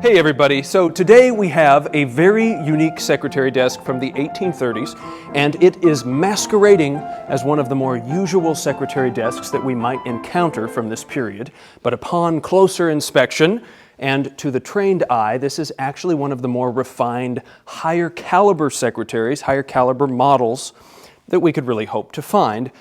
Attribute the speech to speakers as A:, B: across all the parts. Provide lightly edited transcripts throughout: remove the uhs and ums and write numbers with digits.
A: Hey everybody, so today we have a very unique secretary desk from the 1830s, and it is masquerading as one of the more usual secretary desks that we might encounter from this period. But upon closer inspection, and to the trained eye, this is actually one of the more refined, higher caliber secretaries, higher caliber models that we could really hope to find.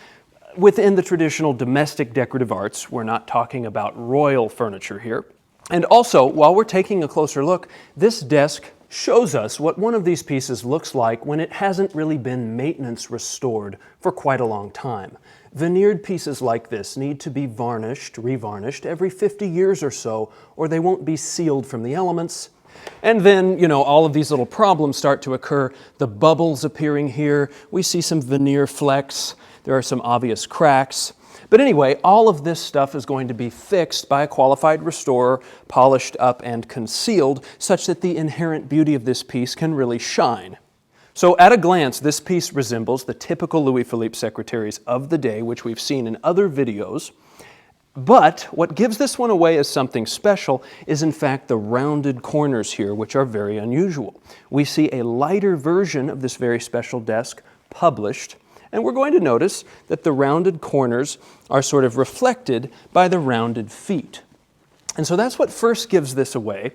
A: Within the traditional domestic decorative arts, we're not talking about royal furniture here. And also, while we're taking a closer look, this desk shows us what one of these pieces looks like when it hasn't really been maintenance restored for quite a long time. Veneered pieces like this need to be varnished, revarnished every 50 years or so, or they won't be sealed from the elements. And then, all of these little problems start to occur. The bubbles appearing here, we see some veneer flecks, there are some obvious cracks. But anyway, all of this stuff is going to be fixed by a qualified restorer, polished up and concealed, such that the inherent beauty of this piece can really shine. So at a glance, this piece resembles the typical Louis-Philippe secretaries of the day, which we've seen in other videos. But what gives this one away as something special is in fact the rounded corners here, which are very unusual. We see a lighter version of this very special desk published, and we're going to notice that the rounded corners are sort of reflected by the rounded feet. And so that's what first gives this away.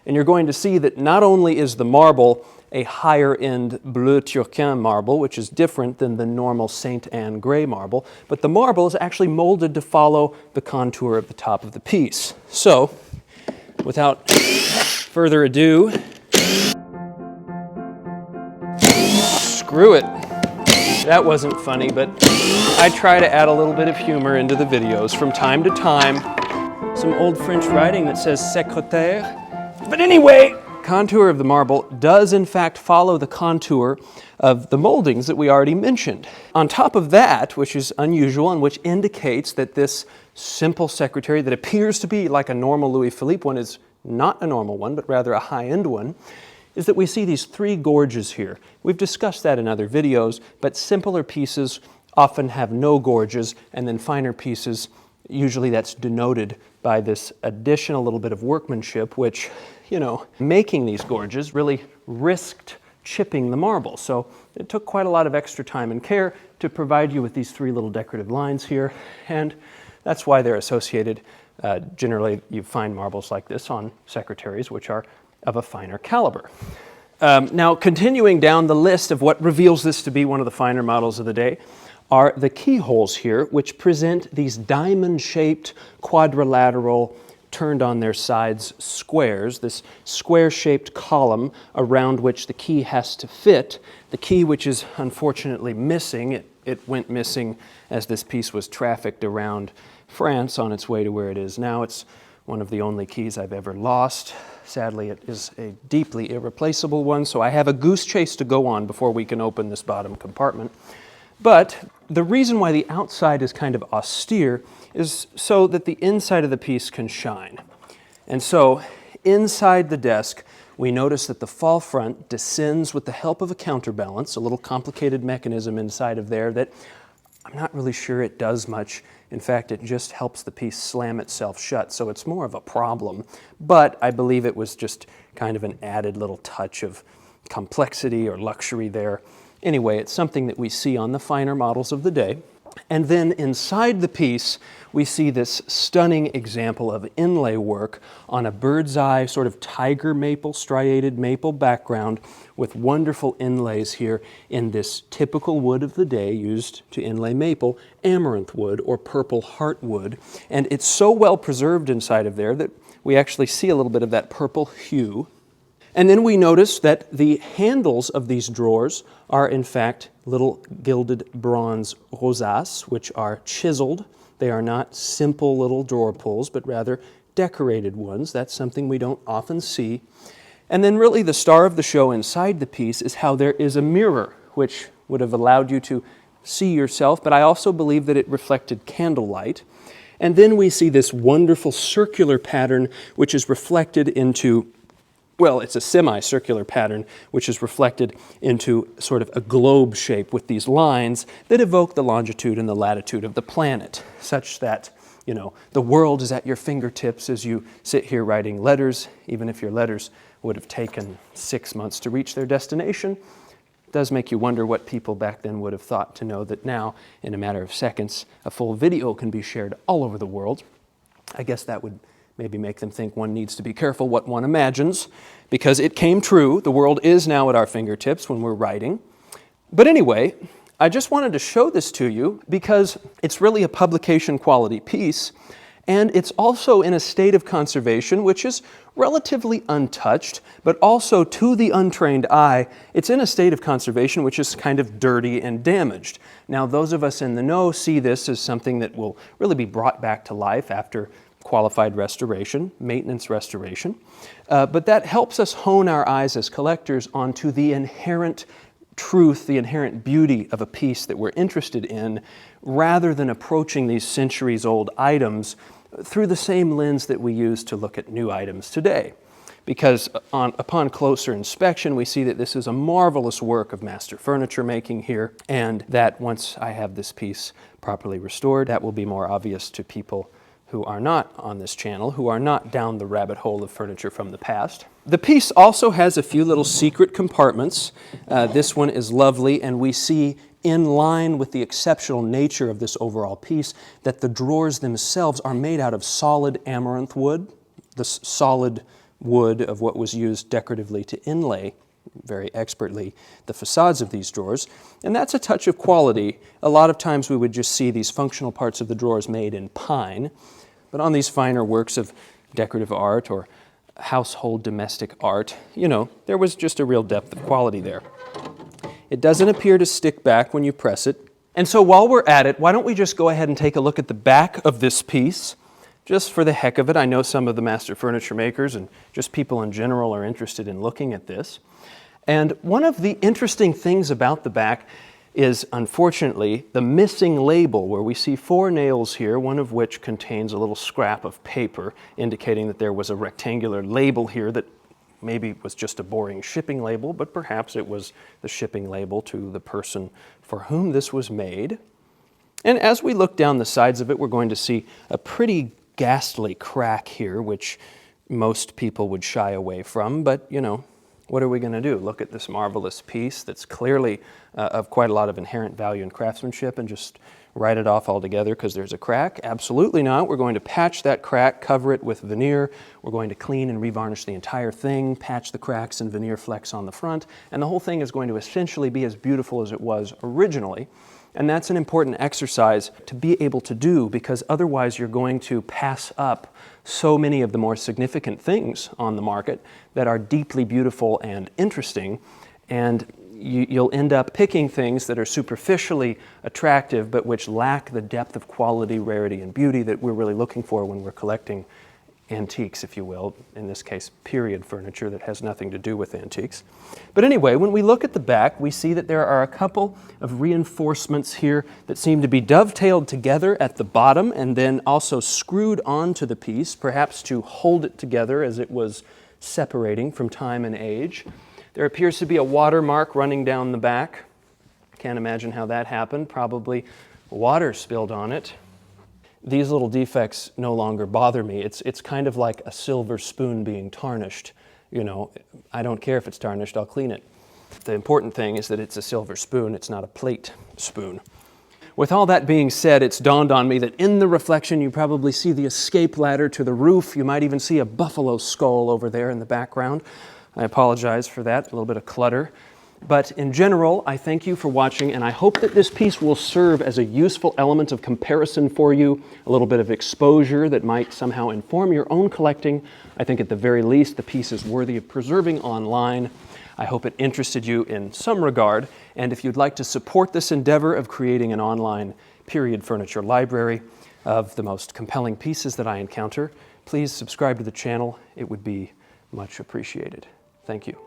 A: And you're going to see that not only is the marble a higher-end bleu turquin marble, which is different than the normal Saint Anne gray marble, but the marble is actually molded to follow the contour of the top of the piece. So, without further ado, screw it. That wasn't funny, but I try to add a little bit of humor into the videos from time to time. Some old French writing that says secrétaire. But anyway, contour of the marble does in fact follow the contour of the moldings that we already mentioned. On top of that, which is unusual and which indicates that this simple secretary that appears to be like a normal Louis-Philippe one is not a normal one, but rather a high-end one, is that we see these three gorges here. We've discussed that in other videos, but simpler pieces often have no gorges, and then finer pieces, usually that's denoted by this additional little bit of workmanship, which, making these gorges really risked chipping the marble. So it took quite a lot of extra time and care to provide you with these three little decorative lines here, and that's why they're associated. Generally, you find marbles like this on secretaries, which are of a finer caliber. Now, continuing down the list of what reveals this to be one of the finer models of the day are the keyholes here, which present these diamond-shaped, quadrilateral, turned on their sides squares, this square-shaped column around which the key has to fit. The key, which is unfortunately missing, it went missing as this piece was trafficked around France on its way to where it is now. It's one of the only keys I've ever lost. Sadly, it is a deeply irreplaceable one, so I have a goose chase to go on before we can open this bottom compartment. But the reason why the outside is kind of austere is so that the inside of the piece can shine. And so, inside the desk, we notice that the fall front descends with the help of a counterbalance, a little complicated mechanism inside of there that I'm not really sure it does much. In fact, it just helps the piece slam itself shut, so it's more of a problem. But I believe it was just kind of an added little touch of complexity or luxury there. Anyway, it's something that we see on the finer models of the day. And then inside the piece, we see this stunning example of inlay work on a bird's eye, sort of tiger maple, striated maple background with wonderful inlays here in this typical wood of the day used to inlay maple, amaranth wood or purple heartwood. And it's so well preserved inside of there that we actually see a little bit of that purple hue. And then we notice that the handles of these drawers are in fact little gilded bronze rosaces, which are chiseled. They are not simple little drawer pulls, but rather decorated ones. That's something we don't often see. And then really the star of the show inside the piece is how there is a mirror, which would have allowed you to see yourself, but I also believe that it reflected candlelight. And then we see this wonderful circular pattern, which is reflected into, well, it's a semicircular pattern, which is reflected into sort of a globe shape with these lines that evoke the longitude and the latitude of the planet, such that You know, the world is at your fingertips as you sit here writing letters, even if your letters would have taken 6 months to reach their destination. It does make you wonder what people back then would have thought to know that now, in a matter of seconds, a full video can be shared all over the world. I guess that would maybe make them think one needs to be careful what one imagines, because it came true. The world is now at our fingertips when we're writing. But anyway, I just wanted to show this to you because it's really a publication quality piece, and it's also in a state of conservation which is relatively untouched, but also to the untrained eye, it's in a state of conservation which is kind of dirty and damaged. Now, those of us in the know see this as something that will really be brought back to life after qualified restoration, maintenance restoration, but that helps us hone our eyes as collectors onto the inherent truth, the inherent beauty of a piece that we're interested in, rather than approaching these centuries-old items through the same lens that we use to look at new items today. Because upon closer inspection, we see that this is a marvelous work of master furniture making here, and that once I have this piece properly restored, that will be more obvious to people who are not on this channel, who are not down the rabbit hole of furniture from the past. The piece also has a few little secret compartments. This one is lovely, and we see in line with the exceptional nature of this overall piece that the drawers themselves are made out of solid amaranth wood, the solid wood of what was used decoratively to inlay very expertly the facades of these drawers, and that's a touch of quality. A lot of times we would just see these functional parts of the drawers made in pine, but on these finer works of decorative art or household domestic art, you know, there was just a real depth of quality there. It doesn't appear to stick back when you press it. And so while we're at it, why don't we just go ahead and take a look at the back of this piece, just for the heck of it. I know some of the master furniture makers and just people in general are interested in looking at this. And one of the interesting things about the back is, unfortunately, the missing label, where we see 4 nails here, one of which contains a little scrap of paper indicating that there was a rectangular label here that maybe was just a boring shipping label, but perhaps it was the shipping label to the person for whom this was made. And as we look down the sides of it, we're going to see a pretty ghastly crack here, which most people would shy away from, but you know, what are we going to do? Look at this marvelous piece that's clearly of quite a lot of inherent value in craftsmanship and just write it off altogether because there's a crack? Absolutely not. We're going to patch that crack, cover it with veneer. We're going to clean and revarnish the entire thing, patch the cracks and veneer flecks on the front, and the whole thing is going to essentially be as beautiful as it was originally. And that's an important exercise to be able to do, because otherwise you're going to pass up so many of the more significant things on the market that are deeply beautiful and interesting, and you'll end up picking things that are superficially attractive but which lack the depth of quality, rarity, and beauty that we're really looking for when we're collecting antiques, if you will, in this case period furniture that has nothing to do with antiques. But anyway, when we look at the back, we see that there are a couple of reinforcements here that seem to be dovetailed together at the bottom and then also screwed onto the piece, perhaps to hold it together as it was separating from time and age. There appears to be a watermark running down the back. Can't imagine how that happened. Probably water spilled on it. These little defects no longer bother me. It's kind of like a silver spoon being tarnished. You know, I don't care if it's tarnished, I'll clean it. The important thing is that it's a silver spoon, it's not a plate spoon. With all that being said, it's dawned on me that in the reflection you probably see the escape ladder to the roof. You might even see a buffalo skull over there in the background. I apologize for that, a little bit of clutter. But in general, I thank you for watching, and I hope that this piece will serve as a useful element of comparison for you, a little bit of exposure that might somehow inform your own collecting. I think at the very least the piece is worthy of preserving online. I hope it interested you in some regard, and if you'd like to support this endeavor of creating an online period furniture library of the most compelling pieces that I encounter, please subscribe to the channel. It would be much appreciated. Thank you.